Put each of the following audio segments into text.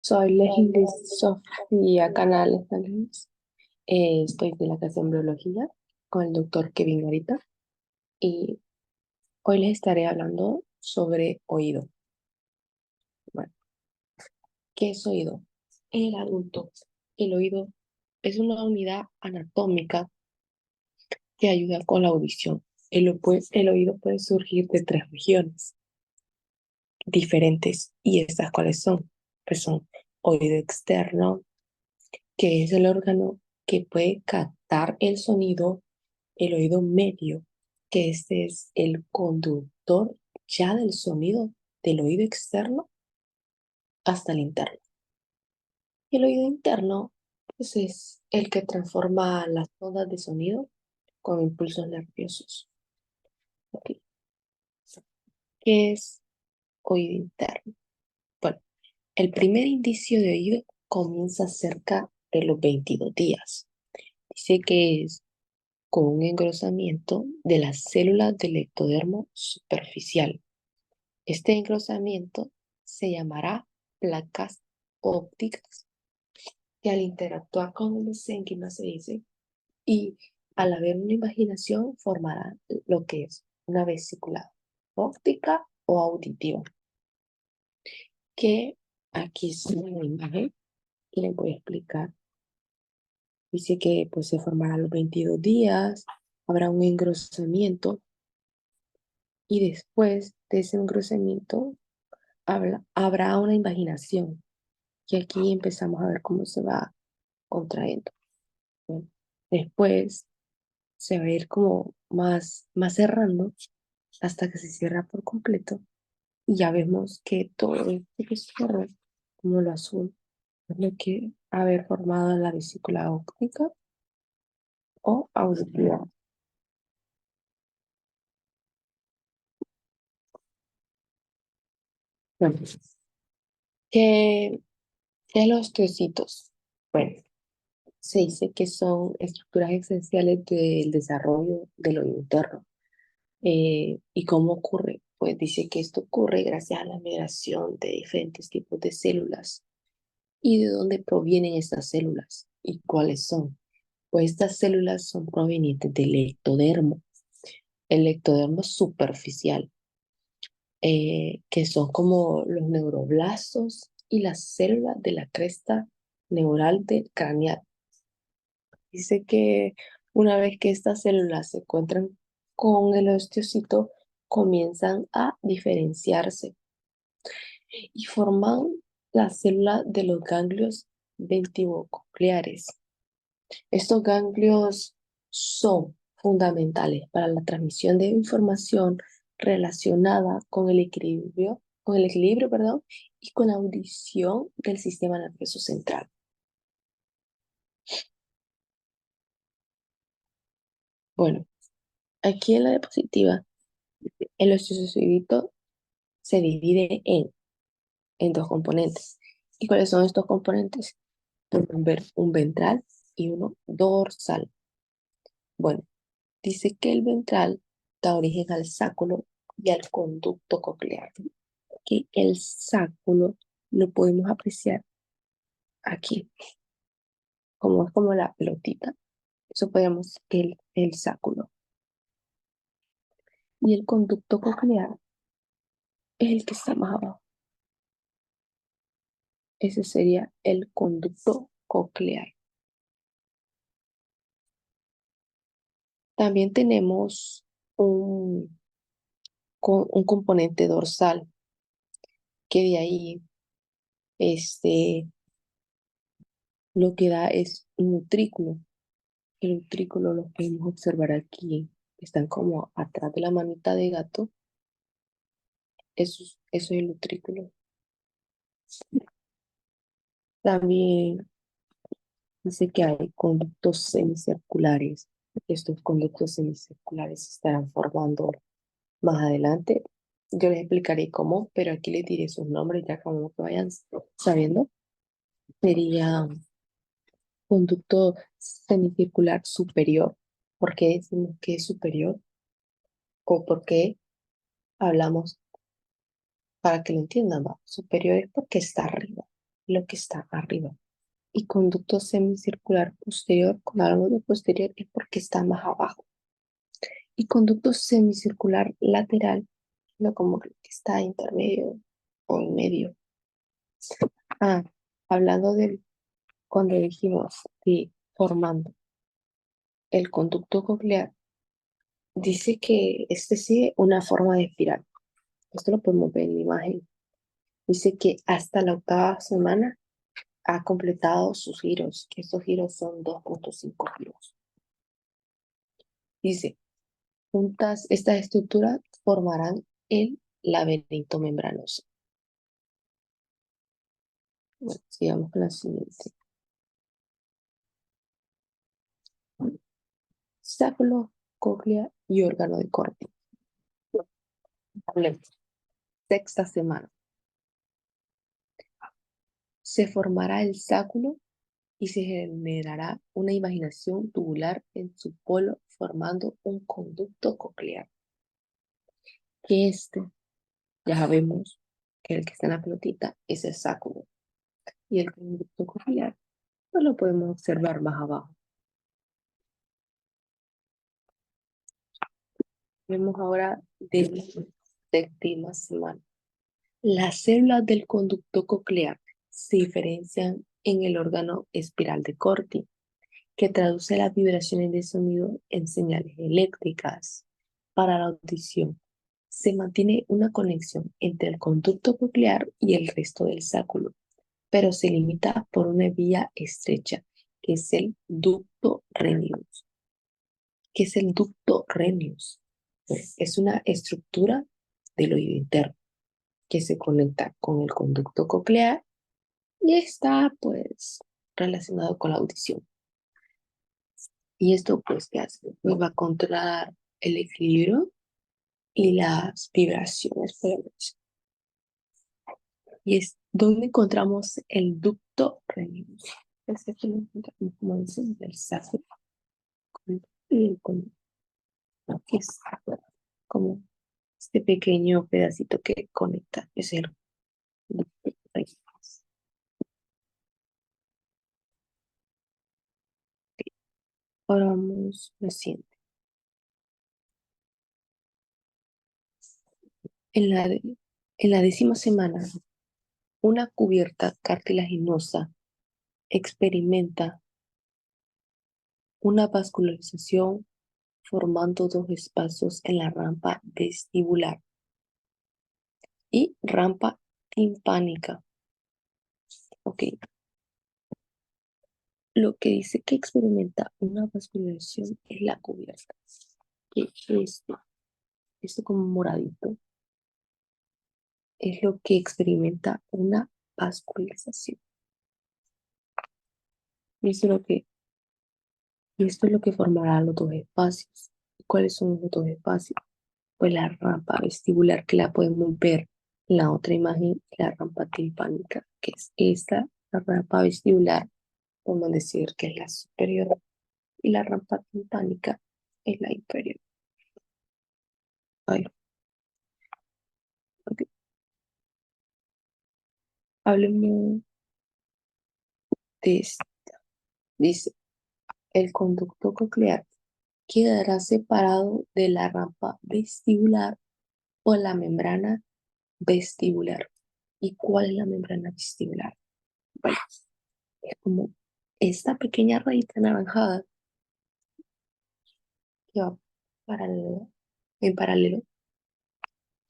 Soy Leslie Sofía Canales Canales. Estoy de la clase en biología con el doctor Kevin ahorita y hoy les estaré hablando sobre oído. Bueno, ¿qué es oído? En el adulto, el oído es una unidad anatómica que ayuda con la audición. El oído puede surgir de tres regiones diferentes y estas cuáles son, pues son oído externo, que es el órgano que puede captar el sonido, el oído medio, que este es el conductor ya del sonido del oído externo hasta el interno. Y el oído interno, pues es el que transforma las ondas de sonido con impulsos nerviosos. ¿Ok? ¿Qué es oído interno? Bueno, el primer indicio de oído comienza cerca de los 22 días. Dice que es con un engrosamiento de las células del ectodermo superficial. Este engrosamiento se llamará placas ópticas que al interactuar con el mesénquima se dice y al haber una invaginación formará lo que es una vesícula óptica o auditiva, que aquí es una imagen y les voy a explicar. Dice que pues se formará a los 22 días, habrá un engrosamiento y después de ese engrosamiento habrá una invaginación. Y aquí empezamos a ver cómo se va contrayendo. Bueno, después se va a ir como más cerrando hasta que se cierra por completo. Y ya vemos que todo esto que cierra, como lo azul, es lo que haber formado la vesícula óptica o auditiva. Bueno, ¿qué, qué los trocitos? Bueno, se dice que son estructuras esenciales del desarrollo del oído interno. ¿Y cómo ocurre? Pues dice que esto ocurre gracias a la migración de diferentes tipos de células. ¿Y de dónde provienen estas células? ¿Y cuáles son? Pues estas células son provenientes del ectodermo, el ectodermo superficial, que son como los neuroblastos y las células de la cresta neural del craneal. Dice que una vez que estas células se encuentran con el osteocito, comienzan a diferenciarse y forman la célula de los ganglios ventricococleares. Estos ganglios son fundamentales para la transmisión de información relacionada con el equilibrio, perdón, y con la audición del sistema nervioso central. Bueno, aquí en la diapositiva, el osteocidito se divide en dos componentes. ¿Y cuáles son estos componentes? Un ventral y uno dorsal. Bueno, dice que el ventral da origen al sáculo y al conducto coclear. Que el sáculo lo podemos apreciar aquí, como es como la pelotita. Eso podemos que el sáculo. Y el conducto coclear es el que está más abajo. Ese sería el conducto coclear. También tenemos un, un componente dorsal, que de ahí lo que da es un utrículo. El utrículo lo podemos observar aquí. Están como atrás de la manita de gato. Eso es el utrículo. También dice que hay conductos semicirculares. Estos conductos semicirculares se estarán formando más adelante. Yo les explicaré cómo, pero aquí les diré sus nombres ya como que vayan sabiendo. Sería conducto semicircular superior. ¿Por qué decimos que es superior? ¿O por qué hablamos para que lo entiendan? ¿Va? Superior es porque está arriba. lo que está arriba. Y conducto semicircular posterior, cuando hablamos de posterior es porque está más abajo. Y conducto semicircular lateral, no como que está intermedio o en medio. Ah, hablando del, cuando dijimos de formando el conducto coclear, dice que este sigue una forma de espiral. Esto lo podemos ver en la imagen. Dice que hasta la octava semana ha completado sus giros, que estos giros son 2,5 giros. Dice, juntas estas estructuras formarán el laberinto membranoso. Bueno, sigamos con la siguiente. Sacro, cóclea y órgano de Corti. Hablemos. Sexta semana. Se formará el sáculo y se generará una imaginación tubular en su polo formando un conducto coclear. Que ya sabemos que el que está en la pelotita es el sáculo y el conducto coclear no lo podemos observar más abajo. Vemos ahora de la séptima semana. Las células del conducto coclear se diferencian en el órgano espiral de Corti, que traduce las vibraciones de sonido en señales eléctricas. Para la audición, se mantiene una conexión entre el conducto coclear y el resto del sáculo, pero se limita por una vía estrecha, que es el ducto renius. ¿Qué es el ducto renius? Pues, es una estructura del oído interno que se conecta con el conducto coclear y está pues relacionado con la audición. Y esto pues ¿qué hace? Pues va a controlar el equilibrio y las vibraciones por la noche. Y es donde encontramos el ducto renius. Este que lo encontramos, como dicen, del sacro y el conducto, ¿no? Que es como este pequeño pedacito que conecta. Es el ducto renius. Ahora vamos a lo siguiente. En la, en la 10ª semana, una cubierta cartilaginosa experimenta una vascularización formando dos espacios en la rampa vestibular y rampa timpánica. Ok, lo que dice que experimenta una vascularización es la cubierta. Que esto como moradito, es lo que experimenta una vascularización. Y esto es lo que formará los dos espacios. ¿Cuáles son los dos espacios? Pues la rampa vestibular que la podemos ver en la otra imagen, la rampa timpánica, que es esta, la rampa vestibular, podemos decir que es la superior, y la rampa timpánica es la inferior. Ay, ok. Hablemos de esta. Dice, el conducto coclear quedará separado de la rampa vestibular o la membrana vestibular. ¿Y cuál es la membrana vestibular? Bueno, es como esta pequeña rayita anaranjada que va en paralelo,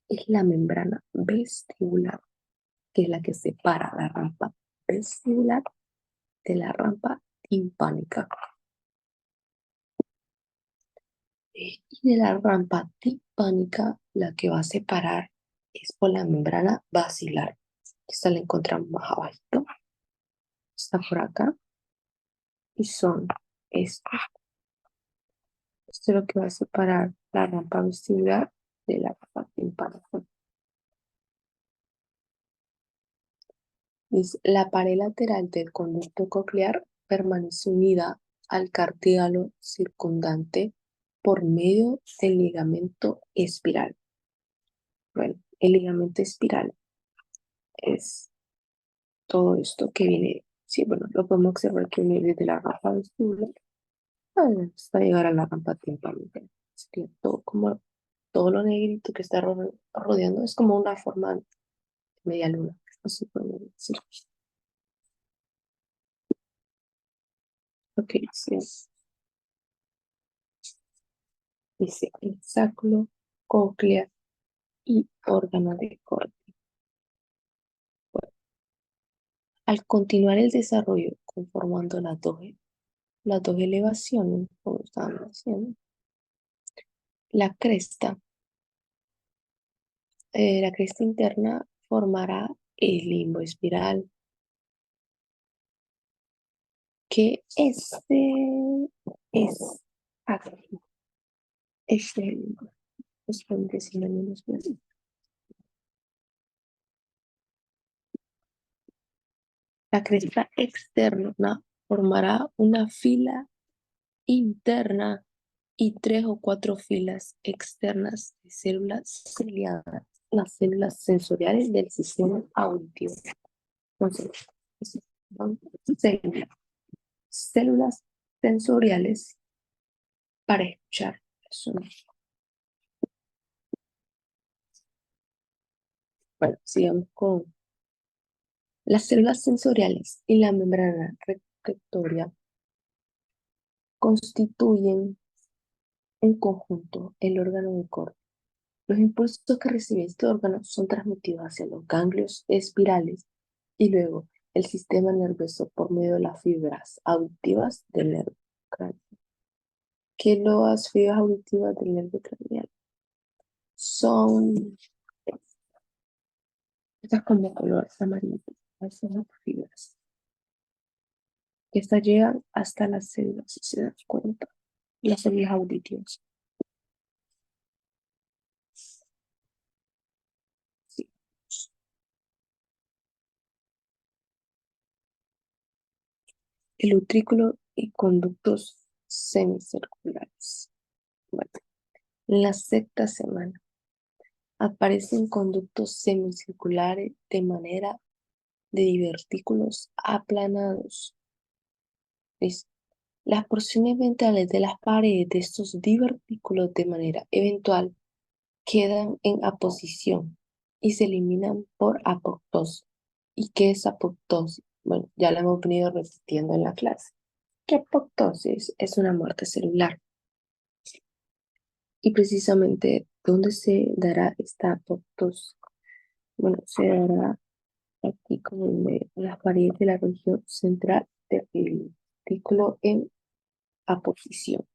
es la membrana vestibular, que es la que separa la rampa vestibular de la rampa timpánica. Y de la rampa timpánica, la que va a separar es por la membrana basilar. Esta la encontramos más abajito. Está por acá. Y son estos. Esto es lo que va a separar la rampa vestibular de la rampa timpánica. La pared lateral del conducto coclear permanece unida al cartílago circundante por medio del ligamento espiral. Bueno, el ligamento espiral es todo esto que viene, sí, bueno, lo podemos observar que viene desde la rampa vestibular hasta llegar a la rampa timpánica. Sería todo como todo lo negrito que está rodeando, es como una forma de media luna, así podemos decir. Ok, sí, dice el sacro, cóclea y órgano de corte. Al continuar el desarrollo conformando las dos elevaciones, como estábamos haciendo, la cresta, la cresta interna formará el limbo espiral, que es aquí, este limbo. Después de sinónimos, la cresta externa formará una fila interna y tres o cuatro filas externas de células ciliadas, las células sensoriales del sistema auditivo. Entonces, son células sensoriales para escuchar sonido. Bueno, sigamos con las células sensoriales y la membrana rectoria constituyen en conjunto el órgano de corte. Los impulsos que recibe este órgano son transmitidos hacia los ganglios espirales y luego el sistema nervioso por medio de las fibras auditivas del nervio craneal. ¿Qué son las fibras auditivas del nervio craneal? Son estas como color amarillo, esas son las fibras. Estas llegan hasta las células, si se dan cuenta, las células auditivas. Sí. El utrículo y conductos semicirculares. Bueno, en la sexta semana aparecen conductos semicirculares de manera de divertículos aplanados. ¿Ves? Las porciones ventrales de las paredes de estos divertículos de manera eventual quedan en aposición y se eliminan por apoptosis. ¿Y qué es apoptosis? Bueno, ya lo hemos venido repitiendo en la clase. Que apoptosis es una muerte celular. Y precisamente, ¿dónde se dará esta apoptosis? Bueno, se dará aquí como en las paredes de la región central del testículo en aposición,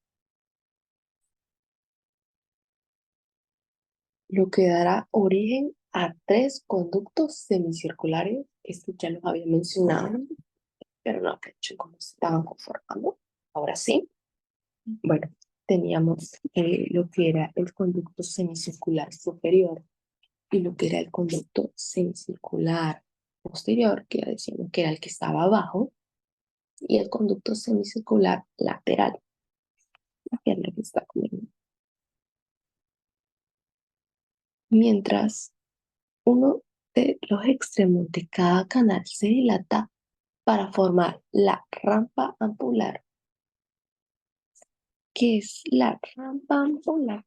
lo que dará origen a tres conductos semicirculares. Esto ya los había mencionado, pero no caché cómo se estaban conformando. Ahora sí, bueno, teníamos lo que era el conducto semicircular superior y lo que era el conducto semicircular posterior, que ya decíamos que era el que estaba abajo, y el conducto semicircular lateral, la pierna que está comiendo. Mientras uno de los extremos de cada canal se dilata para formar la rampa ampular. ¿Qué es la rampa ampular?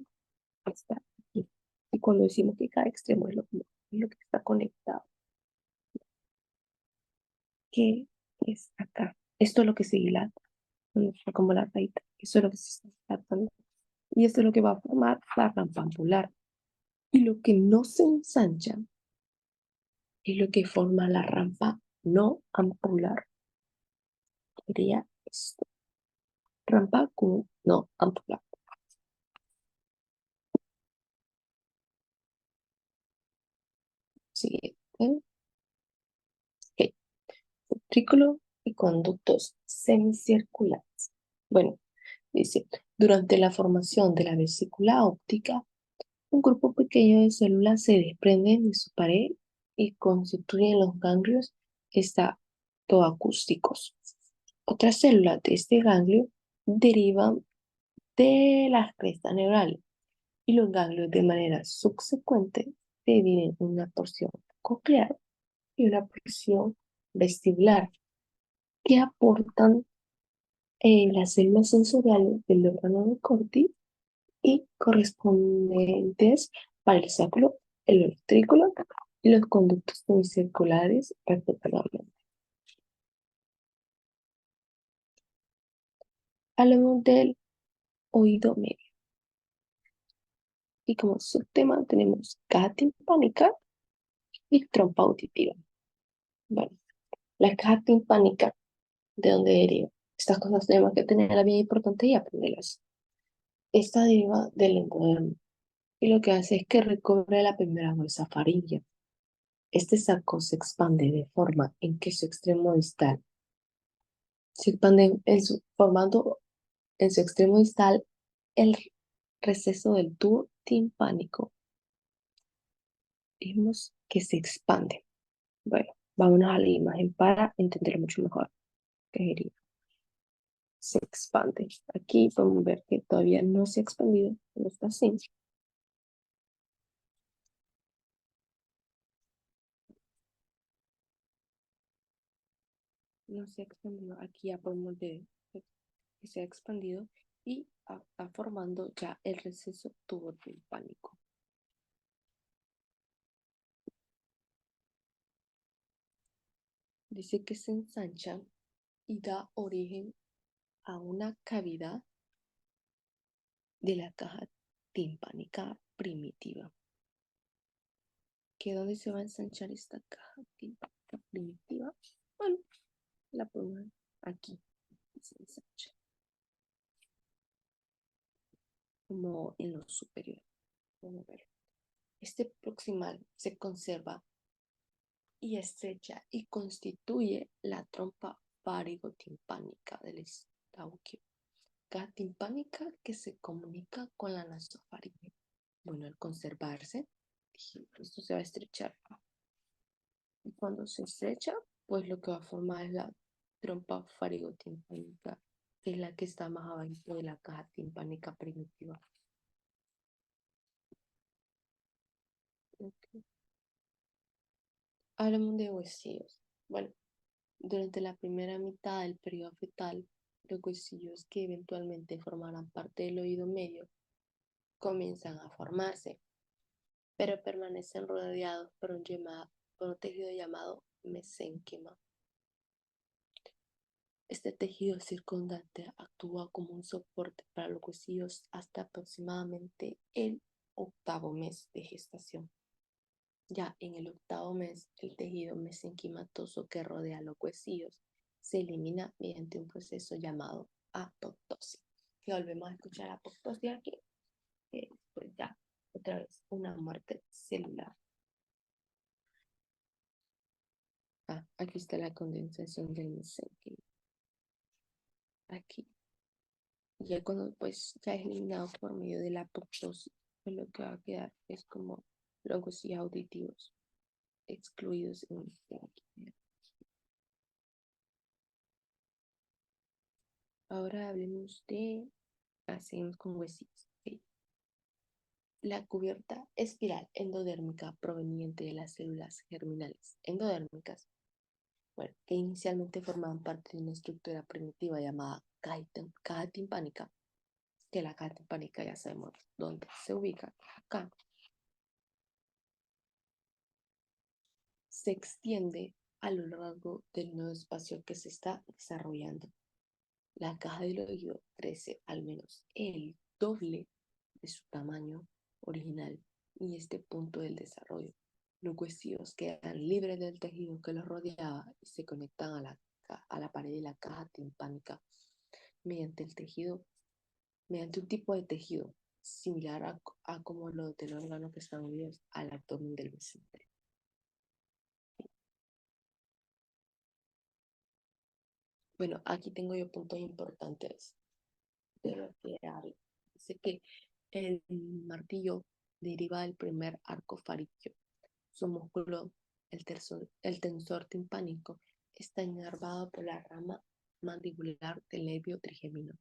Está aquí. Y cuando decimos que cada extremo es lo que está conectado, ¿qué es acá? Esto es lo que se dilata, donde está como la rayita. Eso es lo que se está dilatando. Y esto es lo que va a formar la rampa ampular. Y lo que no se ensancha es lo que forma la rampa no ampular. Sería esto. Rampa con no ampular. Siguiente. Ok. Utrículo y conductos semicirculares. Bueno, dice, durante la formación de la vesícula óptica, un grupo pequeño de células se desprenden de su pared y constituyen los ganglios estatoacústicos. Otras células de este ganglio derivan de las crestas neurales y los ganglios de manera subsecuente se dividen en una porción coclear y una porción vestibular, que aportan las células sensoriales del órgano de Corti y correspondientes para el sacro, el ventrículo y los conductos semicirculares respectivamente. Hablamos del oído medio y como subtema tenemos caja timpánica y trompa auditiva. Bueno, la caja timpánica, ¿de dónde deriva? Estas cosas tenemos que tenerlas bien importantes y aprenderlas. Esta deriva del endodermo y lo que hace es que recubre la primera bolsa faríngea. Este saco se expande de forma en que su extremo distal se expande formando en su extremo distal el receso del tubo timpánico. Vimos que se expande. Bueno, vámonos a la imagen para entenderlo mucho mejor. ¿Qué sería? Se expande. Aquí podemos ver que todavía no se ha expandido, no está así. No se ha expandido. Aquí ya podemos ver que se ha expandido y está formando ya el receso tubo timpánico. Dice que se ensancha y da origen a una cavidad de la caja timpánica primitiva. ¿Que dónde se va a ensanchar esta caja timpánica primitiva? Bueno, la pongo aquí. Se ensancha como en lo superior. Vamos a ver. Este proximal se conserva y estrecha y constituye la trompa farigotimpánica del estauquio. Caja timpánica que se comunica con la nasofaringe. Bueno, al conservarse, esto se va a estrechar. Y cuando se estrecha, pues lo que va a formar es la trompa farigotimpánica, que es la que está más abajo de la caja timpánica primitiva. Okay. Hablamos de huesillos. Bueno, durante la primera mitad del periodo fetal, los huesillos que eventualmente formarán parte del oído medio comienzan a formarse, pero permanecen rodeados por un tejido llamado mesénquima. Este tejido circundante actúa como un soporte para los huesillos hasta aproximadamente el octavo mes de gestación. Ya en el octavo mes, el tejido mesenquimatoso que rodea los huesillos se elimina mediante un proceso llamado apoptosis. Que volvemos a escuchar apoptosis aquí, pues ya otra vez una muerte celular. Aquí está la condensación del mesenquima. Aquí. Y ya cuando pues ya es eliminado por medio de la apoptosis, pues lo que va a quedar es como los huesillos auditivos excluidos en este aquí. Ahora hablemos de, seguimos con huesillos. ¿Sí? La cubierta espiral endodérmica proveniente de las células germinales endodérmicas, bueno, que inicialmente formaban parte de una estructura primitiva llamada caja timpánica, que la caja timpánica ya sabemos dónde se ubica, acá, se extiende a lo largo del nuevo espacio que se está desarrollando. La caja del oído crece al menos el doble de su tamaño original y este punto del desarrollo. Los huesillos quedan libres del tejido que los rodeaba y se conectan a la pared de la caja timpánica mediante mediante un tipo de tejido similar a como lo del órgano que están unidos al abdomen del mesenterio. Bueno, aquí tengo yo puntos importantes de lo que habla. Dice que el martillo deriva del primer arco faríngeo. Su músculo, el tensor timpánico, está inervado por la rama mandibular del nervio trigemino.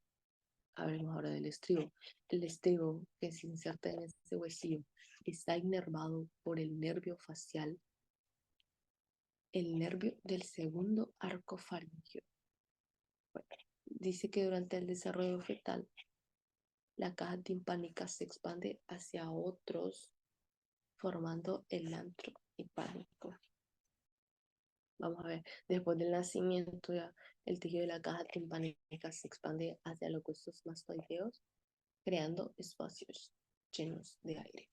Hablemos ahora del estribo. El estribo que se inserta en este huesillo está inervado por el nervio facial el nervio del segundo arco faríngeo. Bueno, dice que durante el desarrollo fetal, la caja timpánica se expande hacia otros, formando el antro timpánico. Vamos a ver, después del nacimiento ya el tejido de la caja timpánica se expande hacia los huesos mastoideos, creando espacios llenos de aire.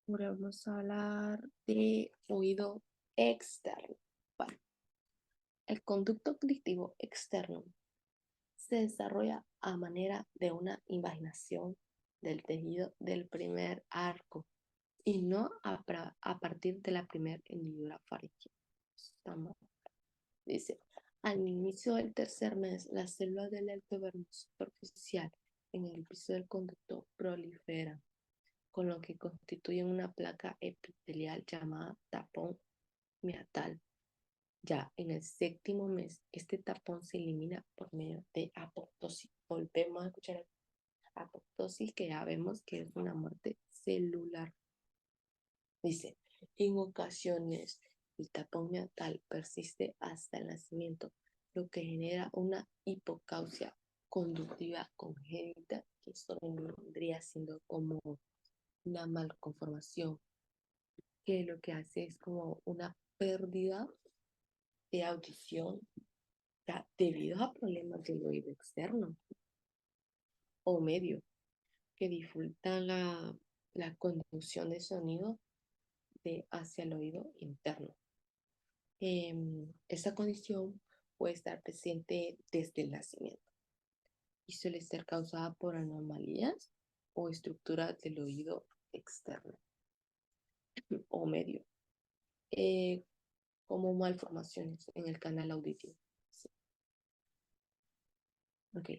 Ahora vamos a hablar de oído externo. Bueno, el conducto auditivo externo se desarrolla a manera de una invaginación del tejido del primer arco y no a partir de la primera hendidura faríngea. Dice, al inicio del tercer mes, las células del ectodermo superficial en el piso del conducto proliferan, con lo que constituyen una placa epitelial llamada tapón meatal. Ya en el séptimo mes, este tapón se elimina por medio de apoptosis. Volvemos a escuchar apoptosis, que ya vemos que es una muerte celular. Dice, en ocasiones el tapón meatal persiste hasta el nacimiento, lo que genera una hipocausia conductiva congénita, que esto vendría siendo como una malconformación, que lo que hace es como una pérdida de audición ya, debido a problemas del oído externo o medio, que dificultan la conducción de sonido hacia el oído interno. Esta condición puede estar presente desde el nacimiento y suele ser causada por anomalías o estructuras del oído externo o medio, eh, como malformaciones en el canal auditivo. Sí. Ok.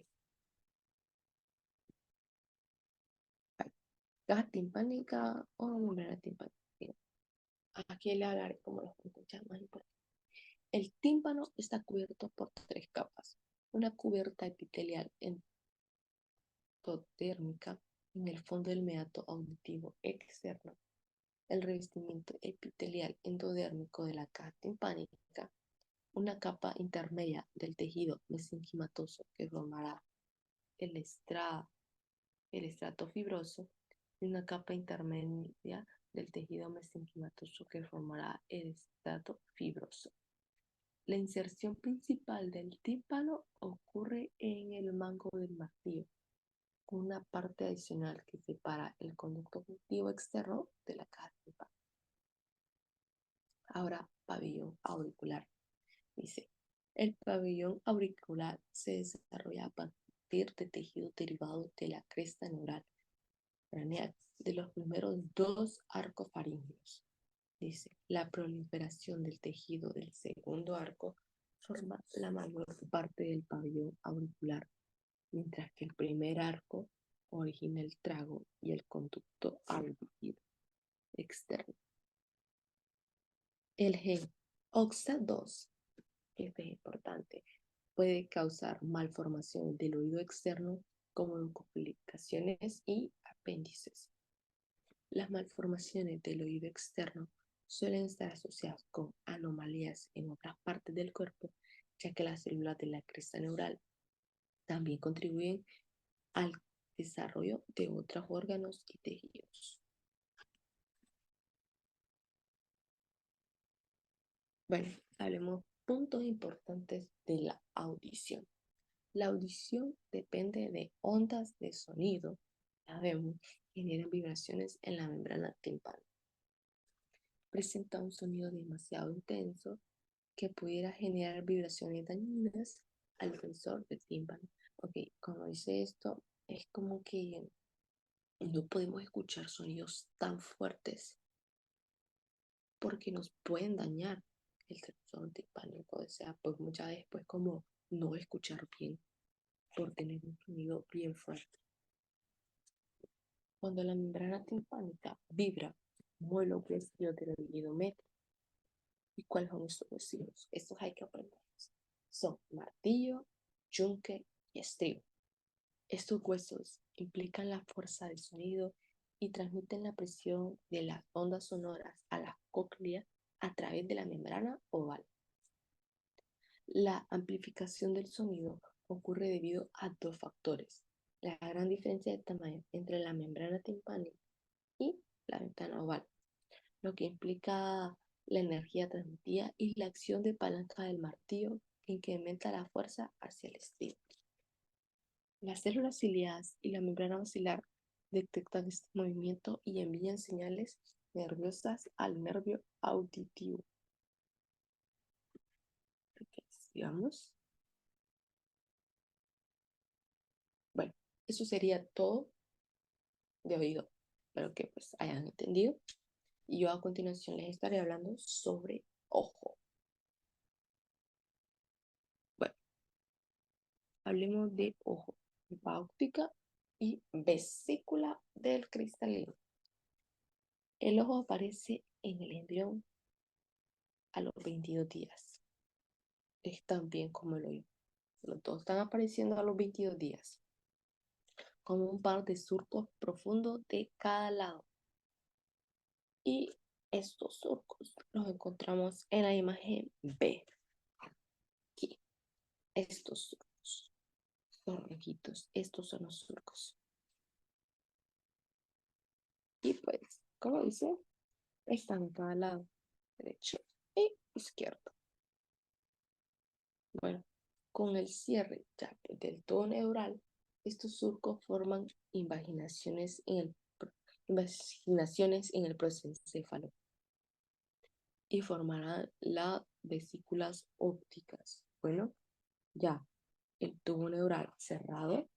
Caja timpánica o membrana timpánica. Aquí le hablaré como los puntos más importantes. El tímpano está cubierto por tres capas. Una cubierta epitelial endotérmica en el fondo del meato auditivo externo. El revestimiento epitelial endodérmico de la caja timpánica. Una capa intermedia del tejido mesenquimatoso que formará el estrato fibroso y una capa intermedia del tejido mesenquimatoso que formará el estrato fibroso. La inserción principal del tímpano ocurre en el mango del martillo, con una parte adicional que separa el conducto auditivo externo de la caja timpánica. Ahora, pabellón auricular. Dice, el pabellón auricular se desarrolla a partir de tejido derivado de la cresta neural craneal de los primeros dos arcos faríngeos. Dice, la proliferación del tejido del segundo arco forma la mayor parte del pabellón auricular, mientras que el primer arco origina el trago y el conducto auditivo externo. El gen OXA2, que es importante, puede causar malformaciones del oído externo como complicaciones y apéndices. Las malformaciones del oído externo suelen estar asociadas con anomalías en otras partes del cuerpo, ya que las células de la cresta neural también contribuyen al desarrollo de otros órganos y tejidos. Bueno, hablemos puntos importantes de la audición. La audición depende de ondas de sonido, ya vemos, generan vibraciones en la membrana timpánica. Presenta un sonido demasiado intenso que pudiera generar vibraciones dañinas al sensor del tímpano. Ok, como dice esto, es como que no podemos escuchar sonidos tan fuertes porque nos pueden dañar el sensor timpánico. O sea, pues muchas veces pues como no escuchar bien por tener un sonido bien fuerte. Cuando la membrana timpánica vibra, mueve los huesos del oído medio. ¿Y cuáles son estos huesos? Estos hay que aprenderlos. Son martillo, yunque y estribo. Estos huesos implican la fuerza de sonido y transmiten la presión de las ondas sonoras a la cóclea a través de la membrana oval. La amplificación del sonido ocurre debido a dos factores: la gran diferencia de tamaño entre la membrana timpánica y la ventana oval, lo que implica la energía transmitida y la acción de palanca del martillo que incrementa la fuerza hacia el estribo. Las células ciliadas y la membrana basilar detectan este movimiento y envían señales nerviosas al nervio auditivo. Ok, sigamos. Bueno, eso sería todo de oído. Espero que pues hayan entendido. Y yo a continuación les estaré hablando sobre ojo. Bueno, hablemos de ojo, copa óptica y vesícula del cristalino. El ojo aparece en el embrión a los 22 días. Es tan bien como el oído. Los dos están apareciendo a los 22 días, como un par de surcos profundos de cada lado. Y estos surcos los encontramos en la imagen B. Aquí, estos surcos son rojitos, estos son los surcos. Y pues, como dice, están en cada lado, derecho y izquierdo. Bueno, con el cierre ya del todo neural, estos surcos forman invaginaciones en el prosencéfalo y formarán las vesículas ópticas. Bueno, ya el tubo neural cerrado,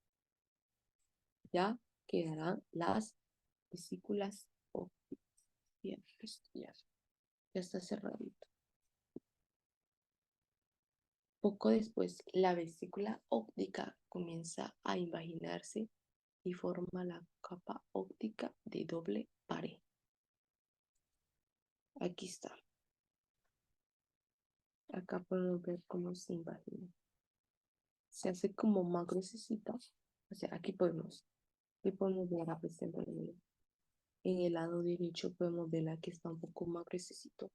ya quedarán las vesículas ópticas. Bien, esto ya está cerradito. Poco después, la vesícula óptica comienza a invaginarse y forma la capa óptica de doble pared. Aquí está. Acá podemos ver cómo se invagina. Se hace como más gruesecita. O sea, aquí podemos ver la presente en el lado derecho podemos ver la que está un poco más gruesecito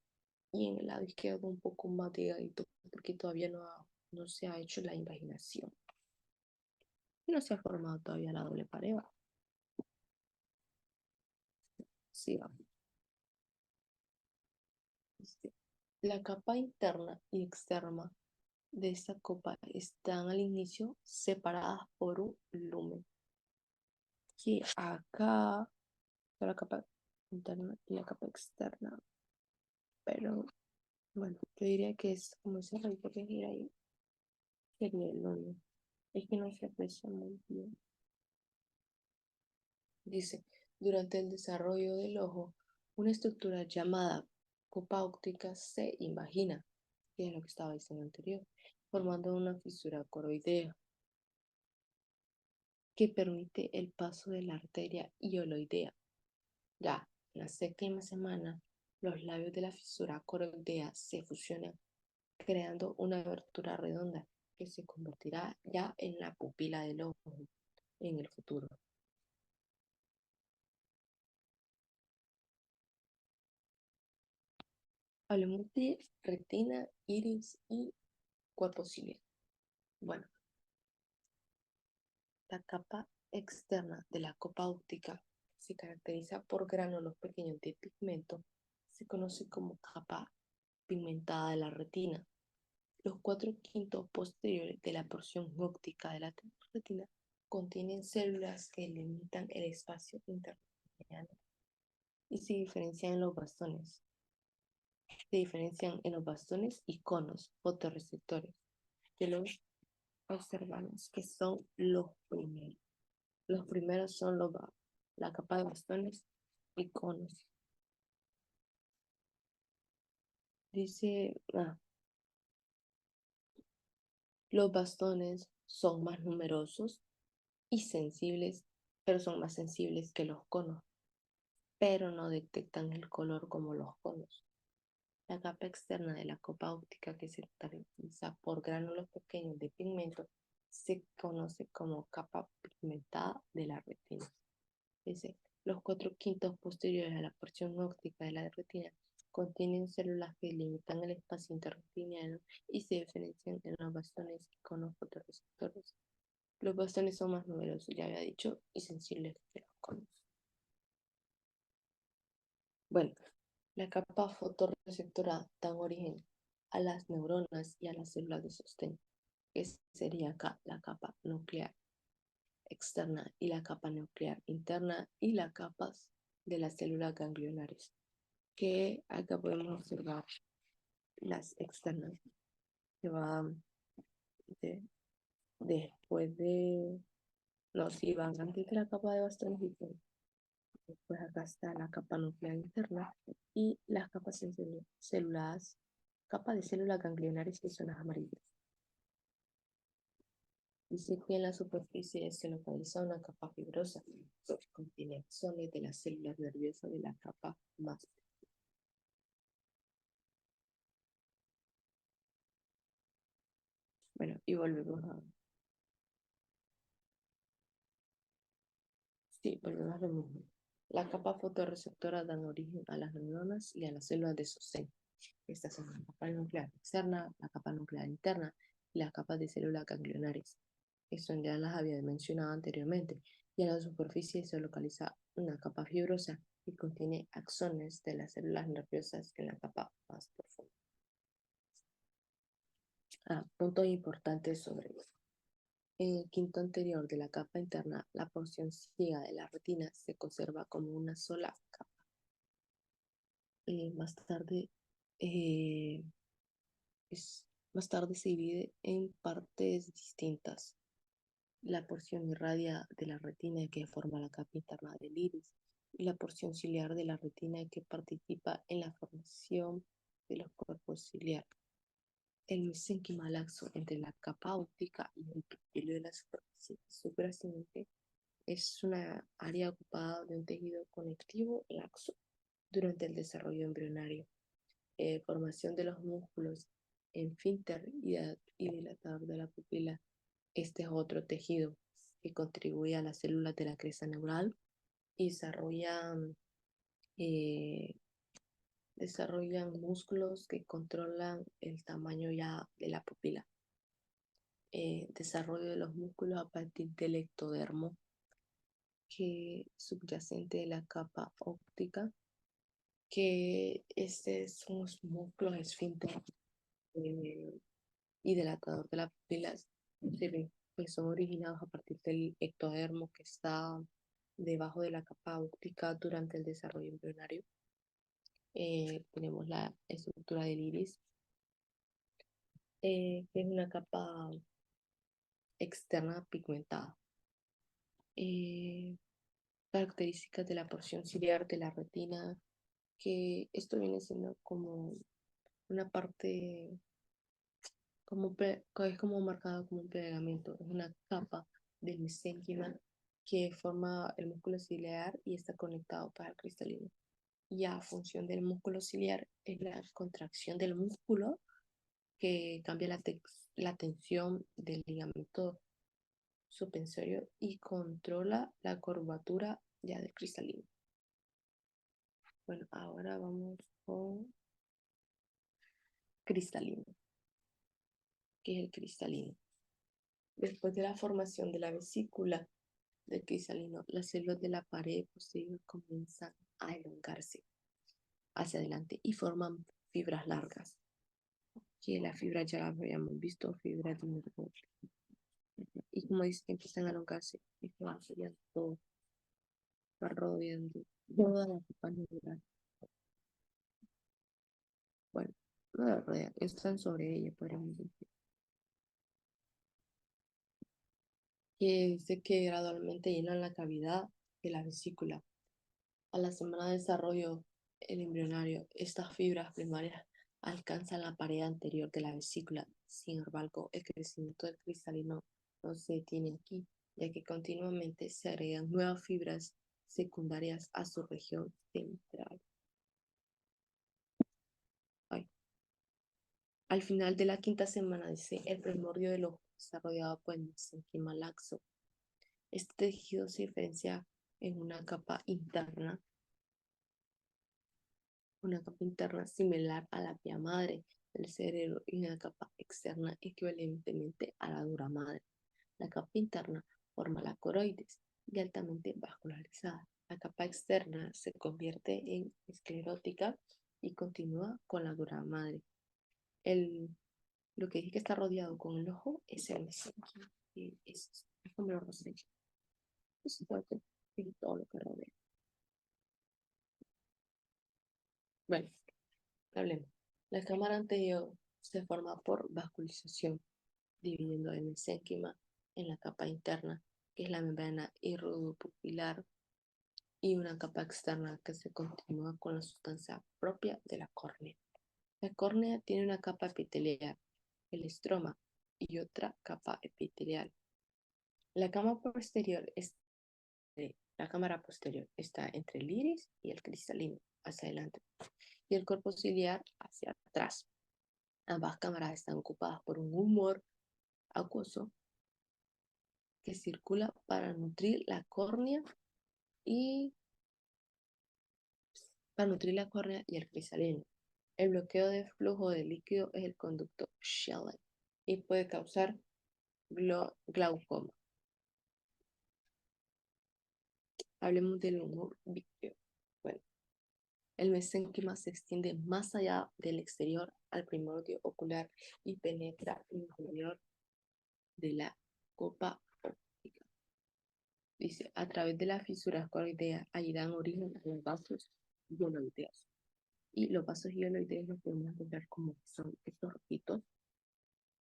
y en el lado izquierdo un poco más delgadito porque todavía no se ha hecho la invaginación. Y no se ha formado todavía la doble pared. Sí, va. La capa interna y externa de esta copa están al inicio separadas por un lumen. Que acá está la capa interna y la capa externa. Pero bueno, yo diría que es como ese rayito que gira ahí. Sería el lumen. Es que no se aprecia muy bien. Dice, durante el desarrollo del ojo, una estructura llamada copa óptica se imagina, que es lo que estaba diciendo anterior, formando una fisura coroidea que permite el paso de la arteria hioloidea. Ya en la séptima semana, los labios de la fisura coroidea se fusionan, creando una abertura redonda que se convertirá ya en la pupila del ojo en el futuro. Hablemos de retina, iris y cuerpo ciliar. Bueno, la capa externa de la copa óptica se caracteriza por gránulos pequeños de pigmento. Se conoce como capa pigmentada de la retina. Los 4/5 posteriores de la porción óptica de la retina contienen células que limitan el espacio intermediano y se diferencian en los bastones y conos fotorreceptores que los observamos, que son los primeros. Los primeros son la capa de bastones y conos. Dice, los bastones son más numerosos y sensibles, pero son más sensibles que los conos, pero no detectan el color como los conos. La capa externa de la copa óptica, que se caracteriza por gránulos pequeños de pigmento, se conoce como capa pigmentada de la retina. Dice, Los 4/5 posteriores a la porción óptica de la retina contienen células que limitan el espacio interretiniano y se diferencian en los bastones y conos fotorreceptores. Los bastones son más numerosos, ya había dicho, y sensibles que los conos. Bueno, la capa fotorreceptora da origen a las neuronas y a las células de sostén, que sería acá la capa nuclear externa y la capa nuclear interna y las capas de las células ganglionares, que acá podemos observar las externas, que van de- después de, no, si van antes de la capa de bastones y después acá está la capa nuclear interna y las capas células, capa de células ganglionares que son las amarillas. Dice que en la superficie se localiza una capa fibrosa que contiene axones de las células nerviosas de la capa más. Bueno, y volvemos a, sí, volvemos a lo mismo. La capa fotorreceptora dan origen a las neuronas y a las células de sostén. Estas son la capa nuclear externa, la capa nuclear interna y las capas de células ganglionares. Eso ya las había mencionado anteriormente. Y en la superficie se localiza una capa fibrosa que contiene axones de las células nerviosas en la capa más profunda. Puntos importantes sobre eso. En el quinto anterior de la capa interna, la porción ciega de la retina se conserva como una sola capa. Más tarde, eh, más tarde se divide en partes distintas. La porción irradia de la retina que forma la capa interna del iris y la porción ciliar de la retina que participa en la formación de los cuerpos ciliares. El mesénquima laxo entre la capa óptica y el epitelio de la superficie suprascendente es una área ocupada de un tejido conectivo laxo durante el desarrollo embrionario. Formación de los músculos esfínter y dilatador de la pupila. Este es otro tejido que contribuye a las células de la cresta neural y eh, desarrollan músculos que controlan el tamaño ya de la pupila. Desarrollo de los músculos a partir del ectodermo, que subyacente de la capa óptica, que estos son los músculos esfínter eh, y dilatador de las pupilas, pues son originados a partir del ectodermo que está debajo de la capa óptica durante el desarrollo embrionario. Tenemos la estructura del iris, que es una capa externa pigmentada. Eh, Características de la porción ciliar de la retina, que esto viene siendo como una parte, que es como marcado como un pegamento, es una capa del mesénquima que forma el músculo ciliar y está conectado para el cristalino. Y a función del músculo ciliar es la contracción del músculo que cambia la tensión del ligamento suspensorio y controla la curvatura ya del cristalino. Bueno, ahora vamos con cristalino. ¿Qué es el cristalino? Después de la formación de la vesícula del cristalino, las células de la pared posterior comienzan a elongarse hacia adelante y forman fibras largas, que las fibras ya las habíamos visto, fibras de nervio. Y como dice que empiezan a elongarse, es que van rodeando todo, va rodeando toda la capa neural. Bueno, no la rodean, están sobre ella, podríamos decir. Que dice que gradualmente llenan la cavidad de la vesícula. A la semana de desarrollo el embrionario, estas fibras primarias alcanzan la pared anterior de la vesícula. Sin embargo, el crecimiento del cristalino no se detiene aquí, ya que continuamente se agregan nuevas fibras secundarias a su región central. Ay. Al final de la quinta semana, dice, el primordio del ojo desarrollado por el mesénquima laxo. Este tejido se diferencia en una capa interna similar a la vía madre del cerebro y una capa externa equivalentemente a la dura madre. La capa interna forma la coroides y altamente vascularizada. La capa externa se convierte en esclerótica y continúa con la dura madre. Lo que dije que está rodeado con el ojo es el mesénquima. Es como lo rosé. Es fuerte en todo lo que rodea. Bueno, hablemos. La cámara anterior se forma por vascularización, dividiendo el mesénquima en la capa interna, que es la membrana irrodopupilar, y una capa externa que se continúa con la sustancia propia de la córnea. La córnea tiene una capa epitelial, el estroma, y otra capa epitelial. La cámara posterior está entre el iris y el cristalino, hacia adelante, y el corpo ciliar hacia atrás. Ambas cámaras están ocupadas por un humor acuoso que circula para nutrir la córnea y el cristalino. El bloqueo de flujo de líquido es el conducto Schelling y puede causar glaucoma. Hablemos del humor vítreo. Bueno, el mesénquima se extiende más allá del exterior al primordio ocular y penetra en el interior de la copa óptica. Dice, a través de las fisuras coroideas, allí dan origen a los vasos hioloideos. Y los vasos hioloideos los podemos encontrar como son estos rojitos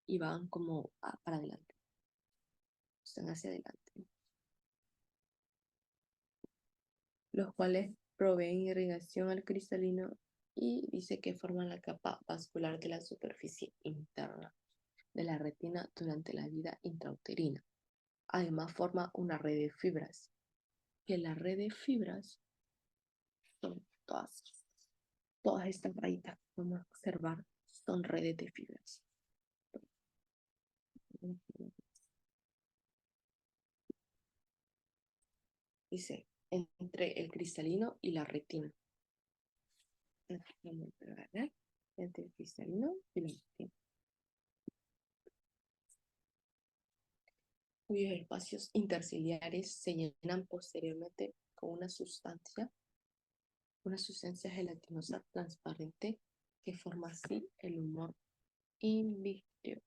y van como para adelante, están hacia adelante, los cuales proveen irrigación al cristalino y dice que forman la capa vascular de la superficie interna de la retina durante la vida intrauterina. Además forma una red de fibras, que la red de fibras son todas estas rayitas que podemos observar son redes de fibras. Dice, entre el cristalino y la retina. Entre el cristalino y la retina, cuyos espacios interciliares se llenan posteriormente con una sustancia gelatinosa transparente que forma así el humor invictrio.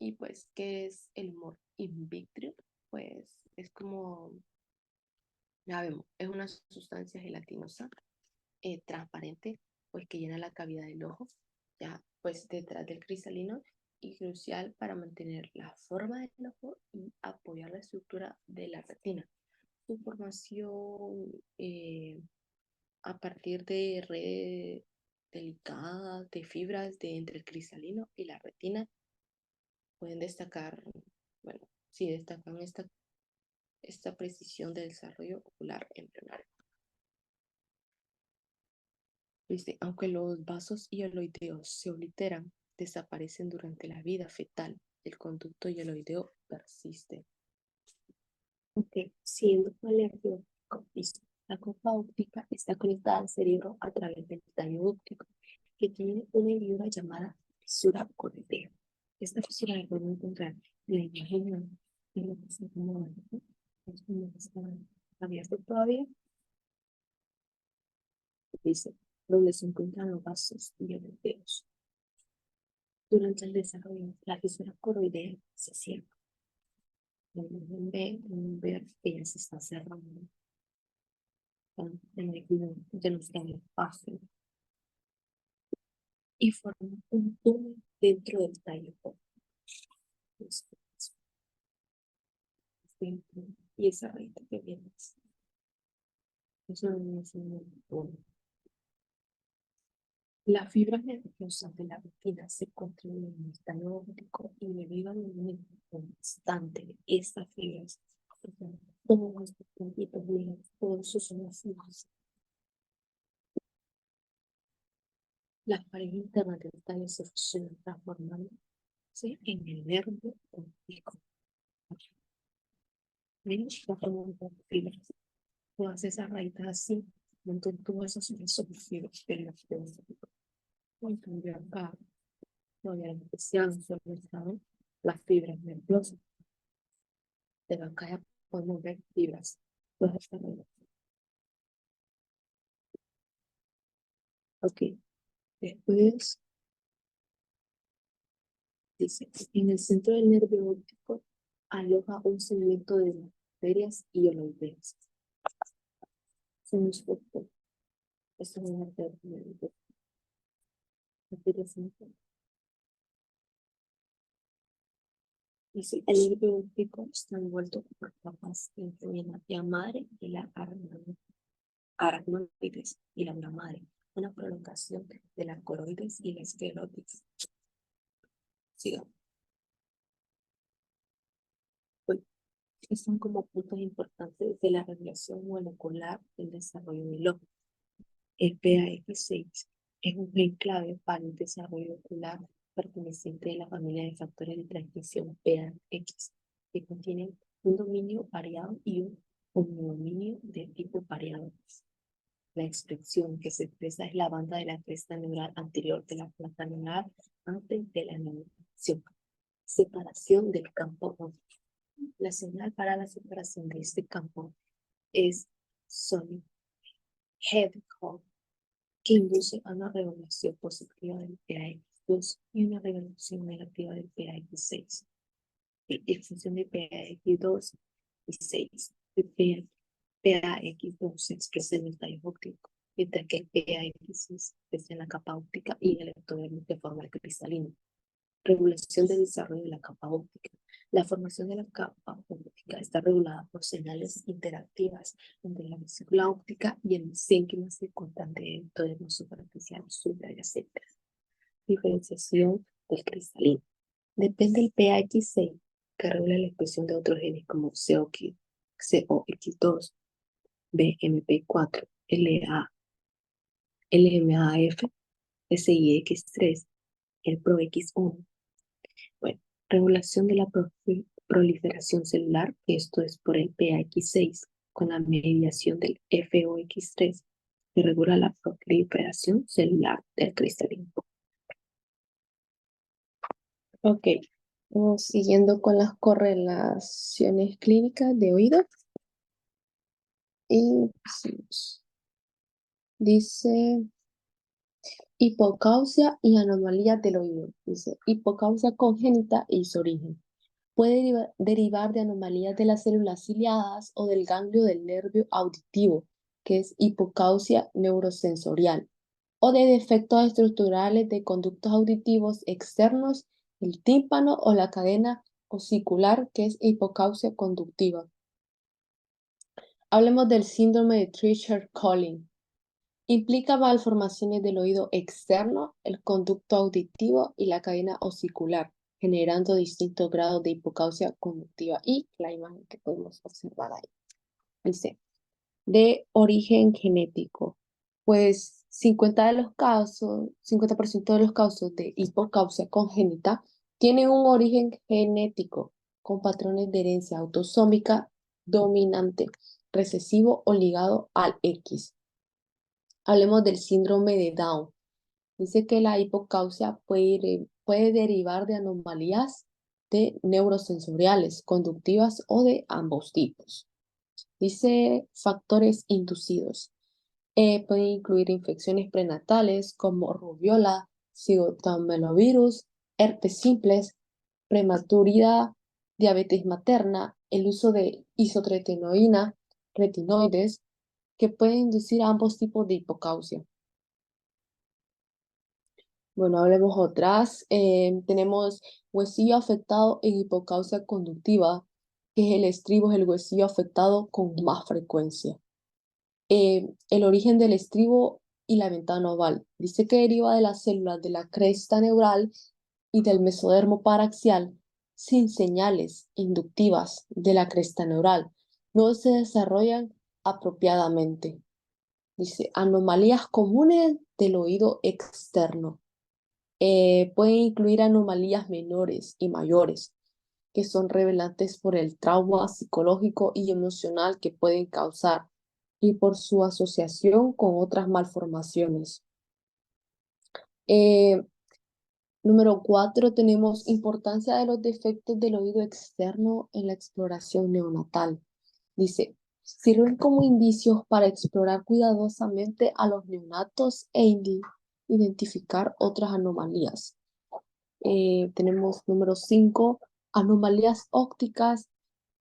Y pues, ¿qué es el humor invictrio? Pues es como, ya vemos, es una sustancia gelatinosa transparente, pues que llena la cavidad del ojo, ya pues detrás del cristalino y crucial para mantener la forma del ojo y apoyar la estructura de la retina. Su formación a partir de redes delicadas de fibras de entre el cristalino y la retina pueden destacar, bueno, sí destacan esta precisión del desarrollo ocular embrionario. Dice, aunque los vasos hialoideos se obliteran, desaparecen durante la vida fetal. El conducto hialoideo persiste. Ok, siendo alérgico, dice, la copa óptica está conectada al cerebro a través del tallo óptico, que tiene una hendidura llamada fisura coroidea. Esta fisura la podemos encontrar en la imagen de lo que se acomoda, ¿no? Es como que está abierto todavía. Dice, donde se encuentran los vasos hialoideos. Durante el desarrollo, la fisura coroidea se cierra. Pueden ver que ya se está cerrando en el de nuestro espacio y forma un túnel dentro del tallo óptico. Y esa rayita que viene así, eso no es un túnel. Las fibras nerviosas de la retina se construyen en el tallo óptico y debido al movimiento constante de estas fibras, todos estos puntitos negros, todos esos son las fibras. Las paredes internas del tallo se fusionan transformándose en el nervio óptico. ¿Ven? Ya forman fibras. todas esas raíces así, entonces tú vas a hacer eso en la frente. En cambio acá, todavía en especial, solo están las fibras nerviosas. De acá ya podemos ver fibras. Los desarrollos. Ok, después dice, en el centro del nervio óptico aloja un segmento de bacterias y holoideas. Son los focos. Eso es una bacterias. Dice, el nervio óptico está envuelto por capas que incluyen la vía madre y la aracnoides y la vía madre, una prolongación de la coroides y la esclerotis. Sigamos. Pues, estos son como puntos importantes de la regulación molecular del desarrollo del ojo. El PAX6 es un gen clave para el desarrollo ocular perteneciente a la familia de factores de transmisión PAX, que contienen un dominio variado y un dominio de tipo variado. La expresión que se expresa es la banda de la cresta neural anterior de la placa neural antes de la neuralización. Separación del campo óptico. La señal para la separación de este campo es Sonic Headcall, que induce a una regulación positiva del PAX2 y una regulación negativa del PAX6. En función de PAX2 y 6, el PAX2 se expresa en el tallo óptico, mientras que el PAX6 se expresa en la capa óptica y en el ectodermis de forma cristalina. Regulación del desarrollo de la capa óptica. La formación de la capa óptica está regulada por señales interactivas entre la vesícula óptica y el mesénquima circundante del ectodermo superficial subyacente. Diferenciación del cristalino. Depende del PAX6, que regula la expresión de otros genes como COX2, BMP4, LMAF, SIX3, el PROX1. Bueno, regulación de la proliferación celular, esto es por el PAX6, con la mediación del FOX3, que regula la proliferación celular del cristalino. Ok, vamos siguiendo con las correlaciones clínicas de oído. Y dice hipocausia y anomalías del oído. Dice hipocausia congénita y su origen. Puede derivar de anomalías de las células ciliadas o del ganglio del nervio auditivo, que es hipocausia neurosensorial, o de defectos estructurales de conductos auditivos externos, el tímpano o la cadena osicular, que es hipocausia conductiva. Hablemos del síndrome de Treacher-Collins. Implica malformaciones del oído externo, el conducto auditivo y la cadena osicular, generando distintos grados de hipocausia conductiva y la imagen que podemos observar ahí. Dice, de origen genético, pues 50% de los casos de hipocausia congénita tienen un origen genético con patrones de herencia autosómica dominante, recesivo o ligado al X. Hablemos del síndrome de Down. Dice que la hipocausia puede derivar de anomalías de neurosensoriales, conductivas o de ambos tipos. Dice factores inducidos. Pueden incluir infecciones prenatales como rubiola, citomegalovirus, herpes simples, prematuridad, diabetes materna, el uso de isotretinoína, retinoides, que pueden inducir ambos tipos de hipocausia. Bueno, hablemos otras. Tenemos huesillo afectado en hipocausia conductiva, que es el estribo, es el huesillo afectado con más frecuencia. El origen del estribo y la ventana oval. Dice que deriva de las células de la cresta neural y del mesodermo paraxial sin señales inductivas de la cresta neural. No se desarrollan apropiadamente. Dice, anomalías comunes del oído externo. Pueden incluir anomalías menores y mayores, que son revelantes por el trauma psicológico y emocional que pueden causar y por su asociación con otras malformaciones. Eh, Número 4, tenemos importancia de los defectos del oído externo en la exploración neonatal. Dice, sirven como indicios para explorar cuidadosamente a los neonatos e identificar otras anomalías. Tenemos número 5, anomalías ópticas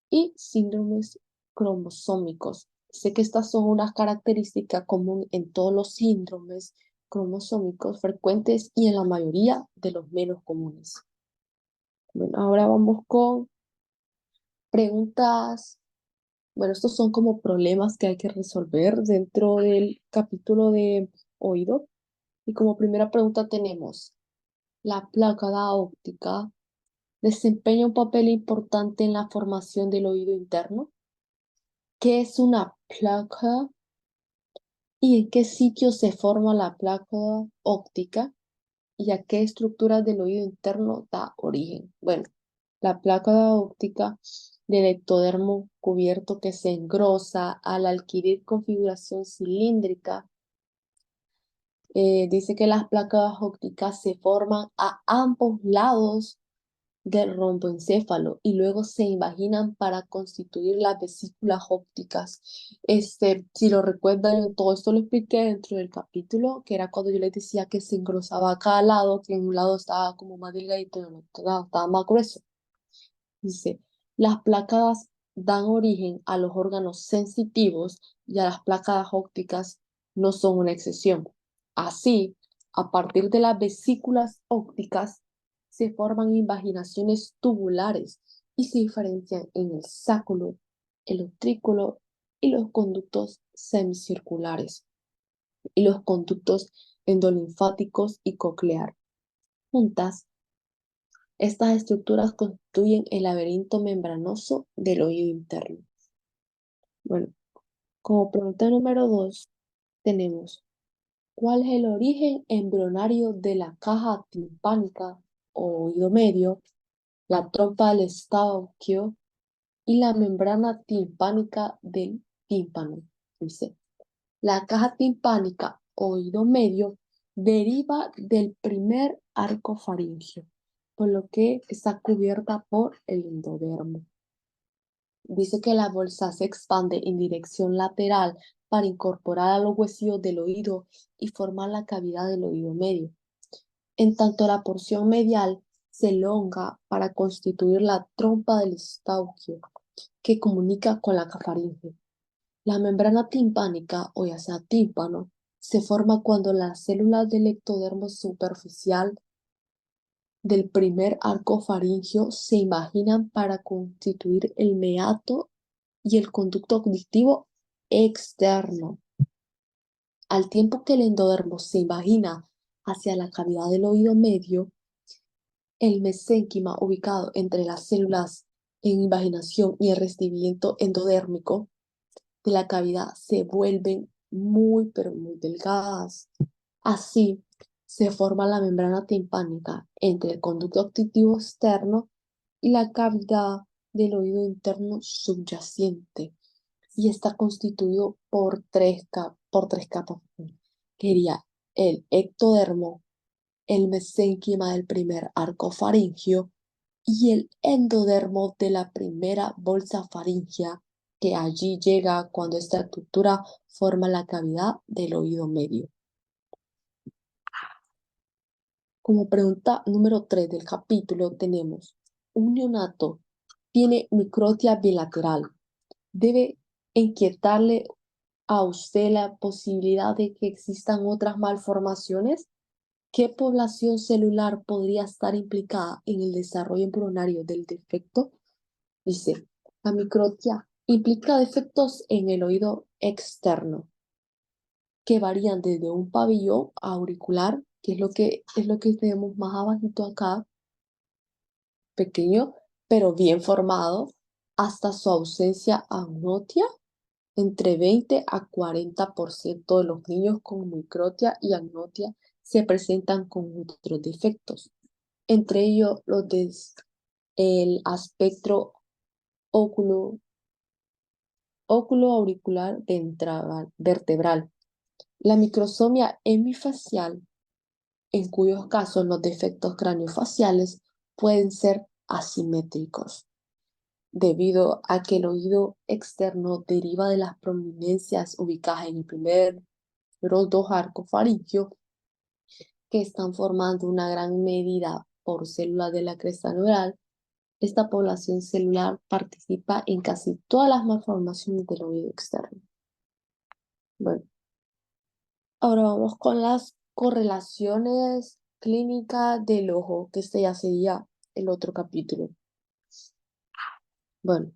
y síndromes cromosómicos. Sé que estas son unas características comunes en todos los síndromes cromosómicos frecuentes y en la mayoría de los menos comunes. Bueno, ahora vamos con preguntas. Bueno, estos son como problemas que hay que resolver dentro del capítulo de oído. Y como primera pregunta tenemos, ¿la plácada óptica desempeña un papel importante en la formación del oído interno? ¿Qué es una placa y en qué sitio se forma la placa óptica y a qué estructuras del oído interno da origen? Bueno, la placa óptica del ectodermo cubierto que se engrosa al adquirir configuración cilíndrica. Dice que las placas ópticas se forman a ambos lados del romboencéfalo y luego se invaginan para constituir las vesículas ópticas. Si lo recuerdan, todo esto lo expliqué dentro del capítulo, que era cuando yo les decía que se engrosaba a cada lado, que en un lado estaba como más delgadito y en el otro lado estaba más grueso. Dice, las placas dan origen a los órganos sensitivos y a las placas ópticas no son una excepción. Así, a partir de las vesículas ópticas se forman invaginaciones tubulares y se diferencian en el sáculo, el utrículo y los conductos semicirculares y los conductos endolinfáticos y coclear. Juntas, estas estructuras constituyen el laberinto membranoso del oído interno. Bueno, como pregunta número 2, tenemos, ¿cuál es el origen embrionario de la caja timpánica o oído medio, la trompa del Eustaquio y la membrana timpánica del tímpano? Dice, la caja timpánica o oído medio deriva del primer arco faríngeo, por lo que está cubierta por el endodermo. Dice que la bolsa se expande en dirección lateral para incorporar a los huesillos del oído y formar la cavidad del oído medio. En tanto, la porción medial se elonga para constituir la trompa del Eustaquio, que comunica con la faringe. La membrana timpánica, o ya sea tímpano, se forma cuando las células del ectodermo superficial del primer arco faríngeo se imaginan para constituir el meato y el conducto auditivo externo. Al tiempo que el endodermo se imagina hacia la cavidad del oído medio, el mesénquima ubicado entre las células en invaginación y el recibimiento endodérmico de la cavidad se vuelven muy, pero muy delgadas. Así se forma la membrana timpánica entre el conducto auditivo externo y la cavidad del oído interno subyacente y está constituido por tres capas. Quería el ectodermo, el mesénquima del primer arco faríngeo y el endodermo de la primera bolsa faríngea que allí llega cuando esta estructura forma la cavidad del oído medio. Como pregunta número 3 del capítulo tenemos, un neonato tiene microtia bilateral. Debe inquietarle a usted la posibilidad de que existan otras malformaciones. ¿Qué población celular podría estar implicada en el desarrollo embrionario del defecto? Dice, la microtia implica defectos en el oído externo que varían desde un pabellón auricular, que es lo que tenemos más abajito acá, pequeño, pero bien formado, hasta su ausencia agnotia. Entre 20 a 40% de los niños con microtia y agnotia se presentan con otros defectos, entre ellos los del espectro óculo auricular vertebral. La microsomía hemifacial, en cuyos casos los defectos craniofaciales pueden ser asimétricos, debido a que el oído externo deriva de las prominencias ubicadas en el primer de los dos arcos faringios que están formando una gran medida por células de la cresta neural. Esta población celular participa en casi todas las malformaciones del oído externo. Bueno, ahora vamos con las correlaciones clínicas del ojo, que este ya sería el otro capítulo. Bueno,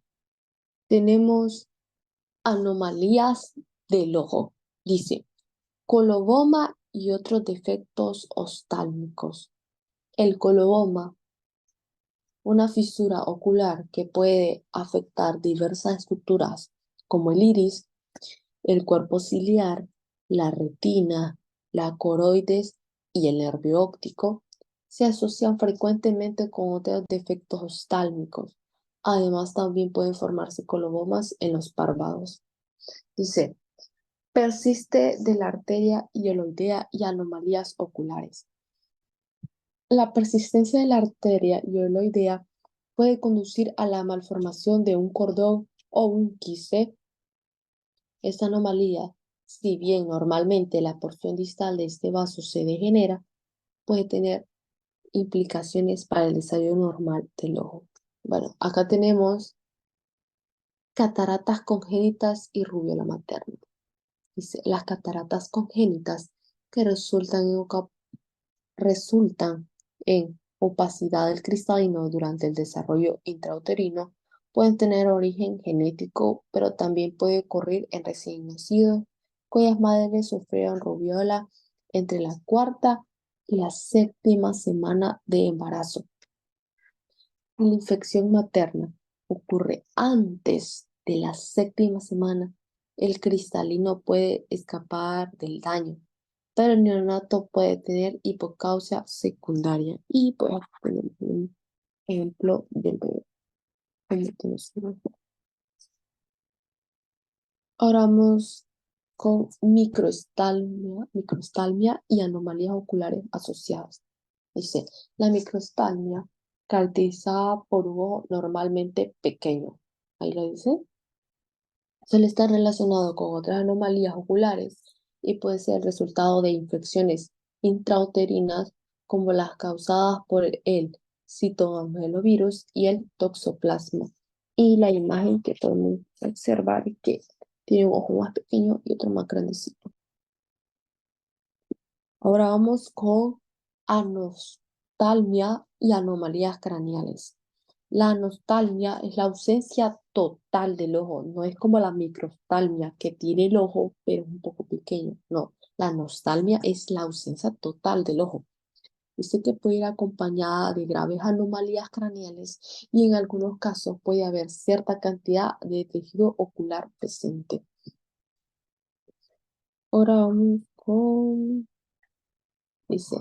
tenemos anomalías del ojo. Dice, coloboma y otros defectos oftálmicos. El coloboma, una fisura ocular que puede afectar diversas estructuras como el iris, el cuerpo ciliar, la retina, la coroides y el nervio óptico, se asocian frecuentemente con otros defectos oftálmicos. Además, también pueden formarse colobomas en los párpados. Dice, persiste de la arteria hioloidea y anomalías oculares. La persistencia de la arteria hioloidea puede conducir a la malformación de un cordón o un quiste. Esta anomalía, si bien normalmente la porción distal de este vaso se degenera, puede tener implicaciones para el desarrollo normal del ojo. Bueno, acá tenemos cataratas congénitas y rubiola materna. Dice, las cataratas congénitas que resultan en opacidad del cristalino durante el desarrollo intrauterino pueden tener origen genético, pero también puede ocurrir en recién nacidos cuyas madres sufrieron rubiola entre la cuarta y la séptima semana de embarazo. La infección materna ocurre antes de la séptima semana. El cristalino puede escapar del daño, pero el neonato puede tener hipocausia secundaria. Y pues tenemos un ejemplo del bebé. Ahora vamos con microstalmia y anomalías oculares asociadas. Dice, la microstalmia, caracterizada por un ojo normalmente pequeño. Ahí lo dice. Suele estar relacionado con otras anomalías oculares y puede ser el resultado de infecciones intrauterinas como las causadas por el citomegalovirus y el toxoplasma. Y la imagen que podemos observar es que tiene un ojo más pequeño y otro más grandecito. Ahora vamos con anostalmia y anomalías craneales. La anostalmia es la ausencia total del ojo, no es como la microftalmia que tiene el ojo pero es un poco pequeño. No, la anostalmia es la ausencia total del ojo. Dice que puede ir acompañada de graves anomalías craneales y en algunos casos puede haber cierta cantidad de tejido ocular presente. Ahora vamos con, dice,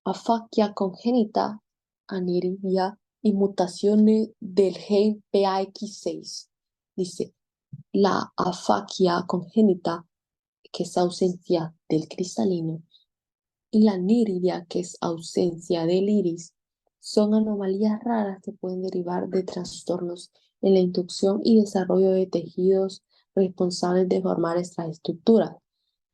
afaquia congénita, aniridia y mutaciones del gen PAX6. Dice, la afaquia congénita, que es ausencia del cristalino, y la aniridia, que es ausencia del iris, son anomalías raras que pueden derivar de trastornos en la inducción y desarrollo de tejidos responsables de formar estas estructuras.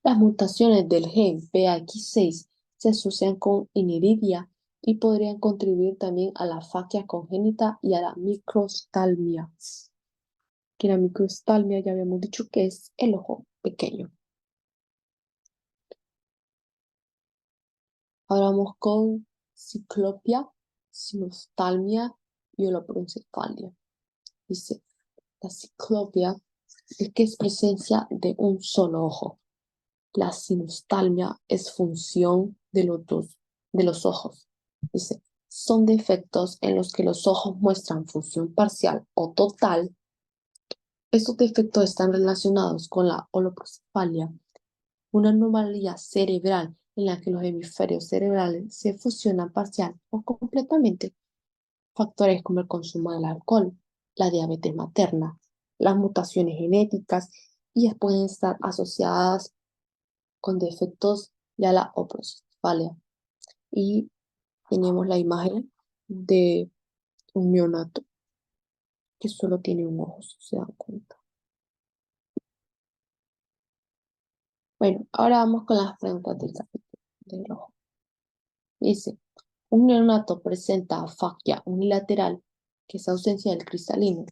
Las mutaciones del gen PAX6 se asocian con aniridia y podrían contribuir también a la afaquia congénita y a la microstalmia. Que la microstalmia ya habíamos dicho que es el ojo pequeño. Ahora vamos con ciclopia, sinostalmia y holoprosencephalia. Dice, la ciclopia es que es presencia de un solo ojo. La sinostalmia es función de los ojos. Dice, son defectos en los que los ojos muestran función parcial o total. Estos defectos están relacionados con la holoprosencephalia, una anomalía cerebral en la que los hemisferios cerebrales se fusionan parcial o completamente. Factores como el consumo del alcohol, la diabetes materna, las mutaciones genéticas y pueden estar asociadas con defectos de la oprocefalia. Y tenemos la imagen de un neonato que solo tiene un ojo, si se dan cuenta. Bueno, ahora vamos con las preguntas del capítulo del ojo. Dice, un neonato presenta afasia unilateral, que es ausencia del cristalino.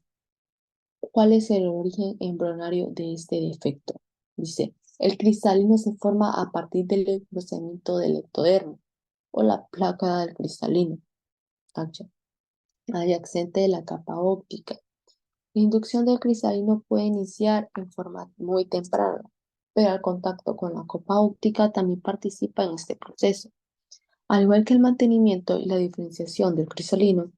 ¿Cuál es el origen embrionario de este defecto? Dice, el cristalino se forma a partir del engrosamiento del ectodermo o la placa del cristalino adyacente de la capa óptica. La inducción del cristalino puede iniciar en forma muy temprana, pero el contacto con la capa óptica también participa en este proceso. Al igual que el mantenimiento y la diferenciación del cristalino,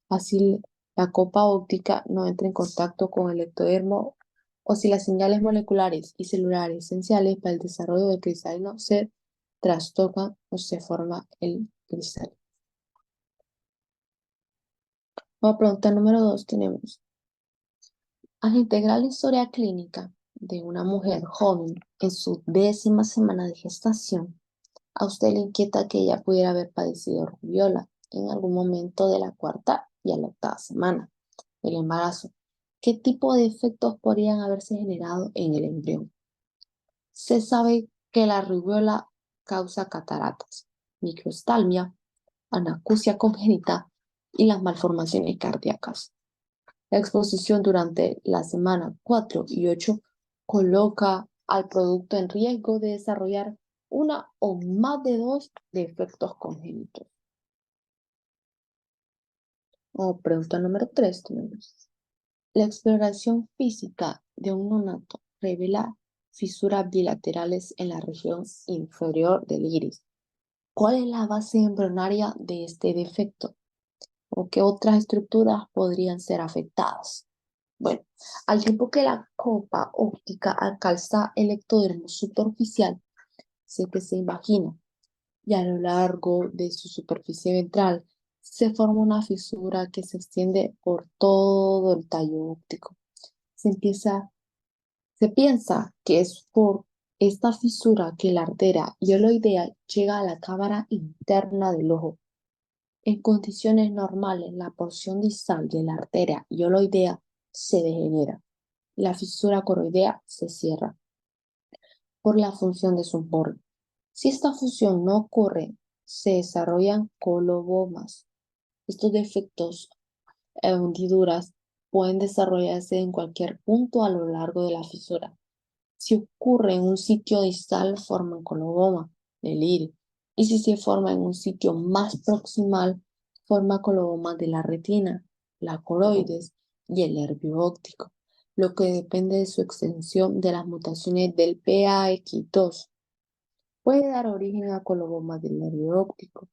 así la copa óptica no entra en contacto con el ectodermo o si las señales moleculares y celulares esenciales para el desarrollo del cristalino se trastocan o se forma el cristalino. Como pregunta número 2 tenemos, al integrar la historia clínica de una mujer joven en su 10ª semana de gestación, a usted le inquieta que ella pudiera haber padecido rubiola en algún momento de la 4ª y a la 8ª semana del embarazo. ¿Qué tipo de efectos podrían haberse generado en el embrión? Se sabe que la rubiola causa cataratas, microestalmia, anacusia congénita y las malformaciones cardíacas. La exposición durante la semana 4 y 8 coloca al producto en riesgo de desarrollar una o más de 2 defectos congénitos. O pregunta número 3 tenemos. La exploración física de un neonato revela fisuras bilaterales en la región inferior del iris. ¿Cuál es la base embrionaria de este defecto? ¿O qué otras estructuras podrían ser afectadas? Bueno, al tiempo que la copa óptica alcanza el ectodermo superficial, sé que se imagina, y a lo largo de su superficie ventral se forma una fisura que se extiende por todo el tallo óptico. Se piensa que es por esta fisura que la arteria hioloidea llega a la cámara interna del ojo. En condiciones normales, la porción distal de la arteria hioloidea se degenera. La fisura coroidea se cierra por la función de su borde. Si esta función no ocurre, se desarrollan colobomas. Estos defectos e hendiduras pueden desarrollarse en cualquier punto a lo largo de la fisura. Si ocurre en un sitio distal, forman coloboma del iris. Y si se forma en un sitio más proximal, forma coloboma de la retina, la coroides y el nervio óptico, lo que depende de su extensión de las mutaciones del PAX2. Puede dar origen a coloboma del nervio óptico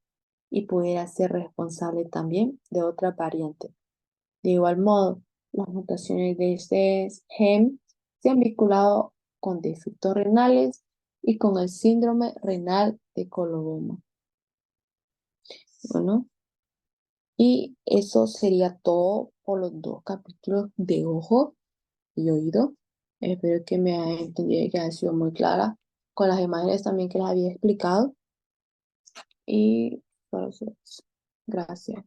y pudiera ser responsable también de otra variante. De igual modo, las mutaciones de este gen se han vinculado con defectos renales y con el síndrome renal de coloboma. Bueno, y eso sería todo por los 2 capítulos de ojo y oído. Espero que me haya entendido y que haya sido muy clara con las imágenes también que les había explicado. Y por eso, gracias.